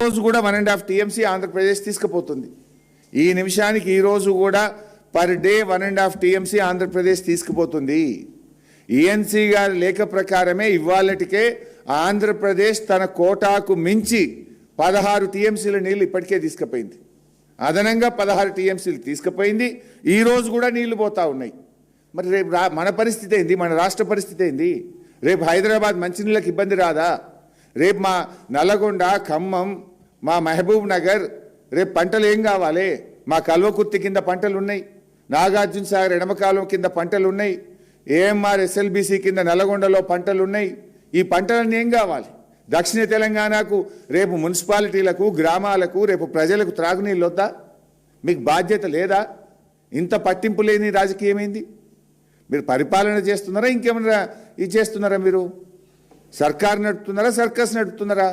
రోజు కూడా 1.5 టీఎంసీ ఆంధ్రప్రదేశ్ తీసుకుపోతుంది. ఈ నిమిషానికి ఈ రోజు కూడా పర్ డే 1.5 టీఎంసీ ఆంధ్రప్రదేశ్ తీసుకుపోతుంది. ఈఎన్సీ గారి లేఖ ప్రకారమే ఇవాళటికే ఆంధ్రప్రదేశ్ తన కోటాకు మించి 16 టీఎంసీల నీళ్ళు ఇప్పటికే తీసుకుపోయింది. అదనంగా 16 టీఎంసీలు తీసుకుపోయింది. ఈ రోజు కూడా నీళ్లు పోతా ఉన్నాయి. మరి రేపు మన పరిస్థితి ఏంది? మన రాష్ట్ర పరిస్థితి ఏంది? రేపు హైదరాబాద్ మంచినీళ్ళకి ఇబ్బంది రాదా? రేపు మా నల్లగొండ, ఖమ్మం, మా మహబూబ్ నగర్ రేపు పంటలు ఏం కావాలి? మా కల్వకుర్తి కింద పంటలు ఉన్నాయి, నాగార్జున సాగర్ ఎడమకాలం కింద పంటలు ఉన్నాయి, ఏఎంఆర్ ఎస్ఎల్బీసీ కింద నల్లగొండలో పంటలు ఉన్నాయి. ఈ పంటలన్నీ ఏం కావాలి? దక్షిణ తెలంగాణకు రేపు మున్సిపాలిటీలకు, గ్రామాలకు, రేపు ప్రజలకు త్రాగునీళ్ళు వద్దా? మీకు బాధ్యత లేదా? ఇంత పట్టింపు లేని రాజకీయం ఏంది? మీరు పరిపాలన చేస్తున్నారా? ఇంకేమన్నా ఇది చేస్తున్నారా? మీరు సర్కారు నడుపుతున్నారా? సర్కస్ నడుపుతున్నారా?